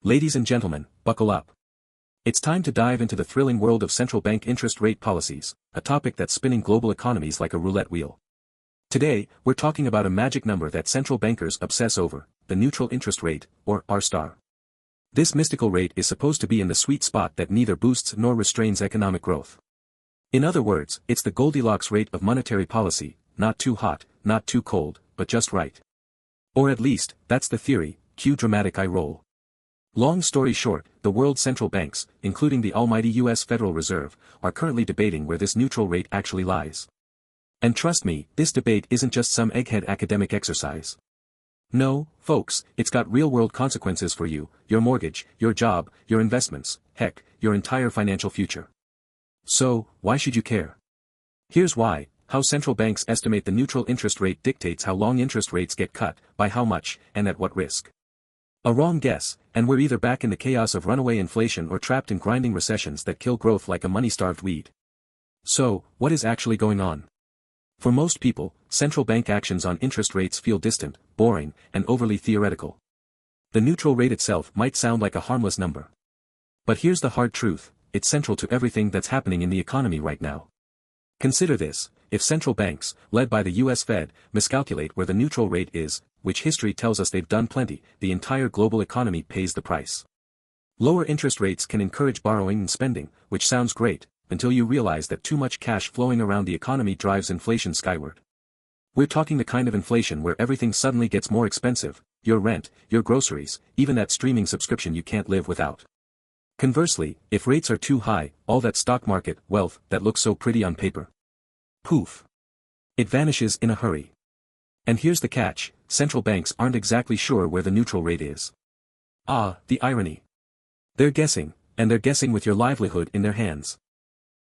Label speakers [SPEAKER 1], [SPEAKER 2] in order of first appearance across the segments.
[SPEAKER 1] Ladies and gentlemen, buckle up. It's time to dive into the thrilling world of central bank interest rate policies, a topic that's spinning global economies like a roulette wheel. Today, we're talking about a magic number that central bankers obsess over, the neutral interest rate, or R star. This mystical rate is supposed to be in the sweet spot that neither boosts nor restrains economic growth. In other words, it's the Goldilocks rate of monetary policy, not too hot, not too cold, but just right. Or at least, that's the theory. Cue dramatic eye roll. Long story short, the world's central banks, including the almighty US Federal Reserve, are currently debating where this neutral rate actually lies. And trust me, this debate isn't just some egghead academic exercise. No, folks, it's got real-world consequences for you, your mortgage, your job, your investments, heck, your entire financial future. So, why should you care? Here's why. How central banks estimate the neutral interest rate dictates how long interest rates get cut, by how much, and at what risk. A wrong guess, and we're either back in the chaos of runaway inflation or trapped in grinding recessions that kill growth like a money-starved weed. So, what is actually going on? For most people, central bank actions on interest rates feel distant, boring, and overly theoretical. The neutral rate itself might sound like a harmless number. But here's the hard truth, it's central to everything that's happening in the economy right now. Consider this, if central banks, led by the US Fed, miscalculate where the neutral rate is, which history tells us they've done plenty, the entire global economy pays the price. Lower interest rates can encourage borrowing and spending, which sounds great, until you realize that too much cash flowing around the economy drives inflation skyward. We're talking the kind of inflation where everything suddenly gets more expensive, your rent, your groceries, even that streaming subscription you can't live without. Conversely, if rates are too high, all that stock market wealth that looks so pretty on paper, poof, it vanishes in a hurry. And here's the catch, central banks aren't exactly sure where the neutral rate is. Ah, the irony. They're guessing, and they're guessing with your livelihood in their hands.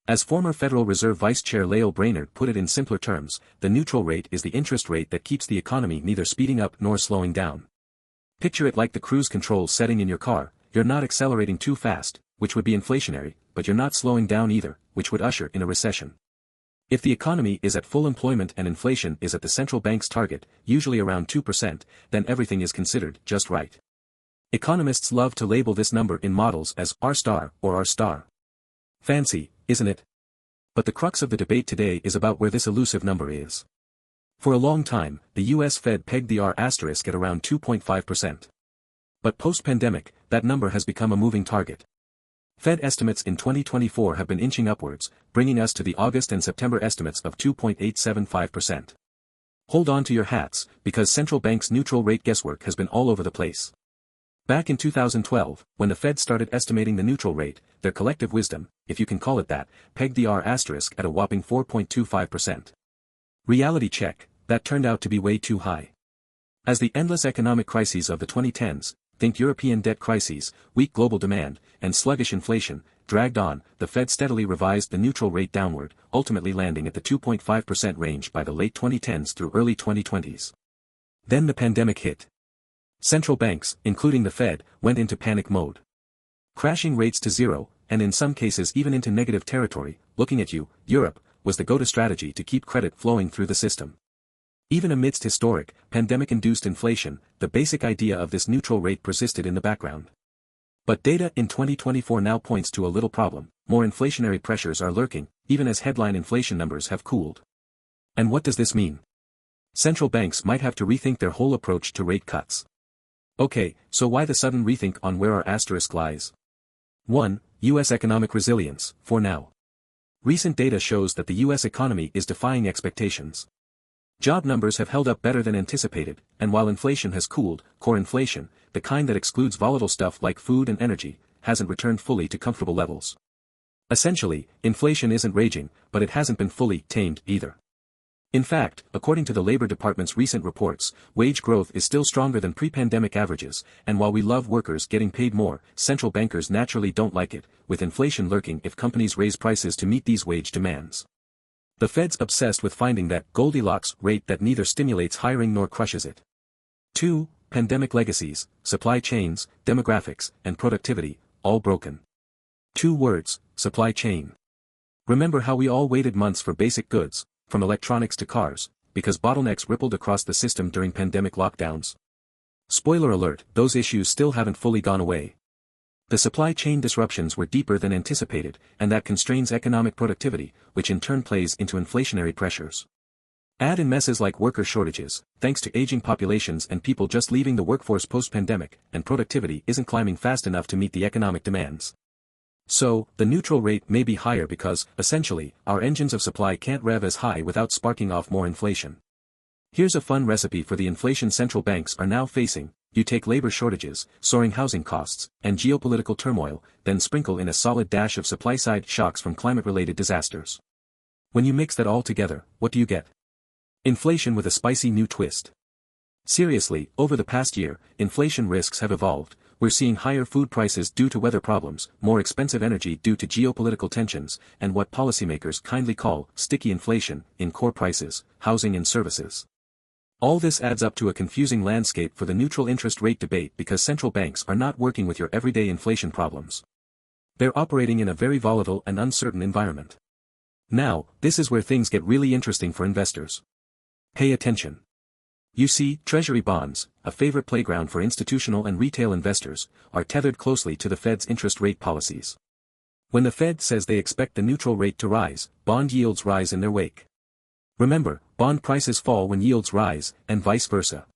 [SPEAKER 1] As former Federal Reserve Vice Chair Lael Brainerd put it in simpler terms, the neutral rate is the interest rate that keeps the economy neither speeding up nor slowing down. Picture it like the cruise control setting in your car, you're not accelerating too fast, which would be inflationary, but you're not slowing down either, which would usher in a recession. If the economy is at full employment and inflation is at the central bank's target, usually around 2%, then everything is considered just right. Economists love to label this number in models as R star or R star. Fancy, isn't it? But the crux of the debate today is about where this elusive number is. For a long time, the US Fed pegged the R asterisk at around 2.5%. But post-pandemic, that number has become a moving target. Fed estimates in 2024 have been inching upwards, bringing us to the August and September estimates of 2.875%. Hold on to your hats, because central banks' neutral rate guesswork has been all over the place. Back in 2012, when the Fed started estimating the neutral rate, their collective wisdom, if you can call it that, pegged the R asterisk at a whopping 4.25%. Reality check, that turned out to be way too high. As the endless economic crises of the 2010s, think European debt crises, weak global demand, and sluggish inflation, dragged on, the Fed steadily revised the neutral rate downward, ultimately landing at the 2.5% range by the late 2010s through early 2020s. Then the pandemic hit. Central banks, including the Fed, went into panic mode. Crashing rates to zero, and in some cases even into negative territory, looking at you, Europe, was the go-to strategy to keep credit flowing through the system. Even amidst historic, pandemic-induced inflation, the basic idea of this neutral rate persisted in the background. But data in 2024 now points to a little problem, more inflationary pressures are lurking, even as headline inflation numbers have cooled. And what does this mean? Central banks might have to rethink their whole approach to rate cuts. Okay, so why the sudden rethink on where our asterisk lies? 1. U.S. economic resilience, for now. Recent data shows that the U.S. economy is defying expectations. Job numbers have held up better than anticipated, and while inflation has cooled, core inflation, the kind that excludes volatile stuff like food and energy, hasn't returned fully to comfortable levels. Essentially, inflation isn't raging, but it hasn't been fully tamed either. In fact, according to the Labor Department's recent reports, wage growth is still stronger than pre-pandemic averages, and while we love workers getting paid more, central bankers naturally don't like it, with inflation lurking if companies raise prices to meet these wage demands. The Fed's obsessed with finding that Goldilocks rate that neither stimulates hiring nor crushes it. 2. Pandemic legacies, supply chains, demographics, and productivity, all broken. 2 words, supply chain. Remember how we all waited months for basic goods, from electronics to cars, because bottlenecks rippled across the system during pandemic lockdowns? Spoiler alert, those issues still haven't fully gone away, The supply chain disruptions were deeper than anticipated, and that constrains economic productivity, which in turn plays into inflationary pressures. Add in messes like worker shortages, thanks to aging populations and people just leaving the workforce post-pandemic, and productivity isn't climbing fast enough to meet the economic demands. So, the neutral rate may be higher because, essentially, our engines of supply can't rev as high without sparking off more inflation. Here's a fun recipe for the inflation central banks are now facing. You take labor shortages, soaring housing costs, and geopolitical turmoil, then sprinkle in a solid dash of supply-side shocks from climate-related disasters. When you mix that all together, what do you get? Inflation with a spicy new twist. Seriously, over the past year, inflation risks have evolved. We're seeing higher food prices due to weather problems, more expensive energy due to geopolitical tensions, and what policymakers kindly call sticky inflation in core prices, housing and services. All this adds up to a confusing landscape for the neutral interest rate debate because central banks are not working with your everyday inflation problems. They're operating in a very volatile and uncertain environment. Now, this is where things get really interesting for investors. Pay attention. You see, Treasury bonds, a favorite playground for institutional and retail investors, are tethered closely to the Fed's interest rate policies. When the Fed says they expect the neutral rate to rise, bond yields rise in their wake. Remember, bond prices fall when yields rise, and vice versa.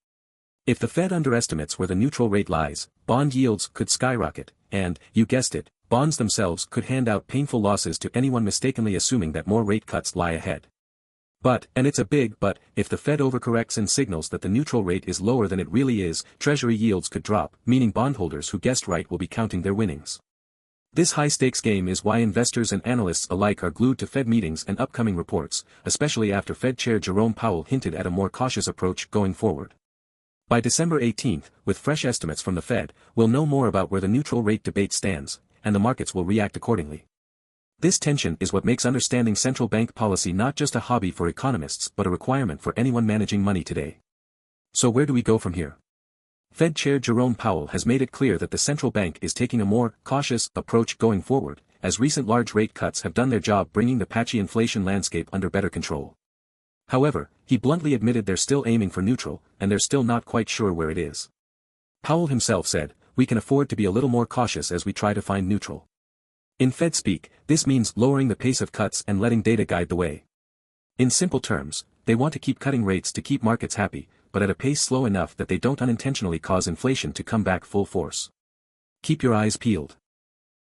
[SPEAKER 1] If the Fed underestimates where the neutral rate lies, bond yields could skyrocket, and, you guessed it, bonds themselves could hand out painful losses to anyone mistakenly assuming that more rate cuts lie ahead. But, and it's a big but, if the Fed overcorrects and signals that the neutral rate is lower than it really is, Treasury yields could drop, meaning bondholders who guessed right will be counting their winnings. This high-stakes game is why investors and analysts alike are glued to Fed meetings and upcoming reports, especially after Fed Chair Jerome Powell hinted at a more cautious approach going forward. By December 18th, with fresh estimates from the Fed, we'll know more about where the neutral rate debate stands, and the markets will react accordingly. This tension is what makes understanding central bank policy not just a hobby for economists but a requirement for anyone managing money today. So where do we go from here? Fed Chair Jerome Powell has made it clear that the central bank is taking a more cautious approach going forward, as recent large rate cuts have done their job bringing the patchy inflation landscape under better control. However, he bluntly admitted they're still aiming for neutral, and they're still not quite sure where it is. Powell himself said, "We can afford to be a little more cautious as we try to find neutral." In Fed speak, this means lowering the pace of cuts and letting data guide the way. In simple terms, they want to keep cutting rates to keep markets happy, but at a pace slow enough that they don't unintentionally cause inflation to come back full force. Keep your eyes peeled.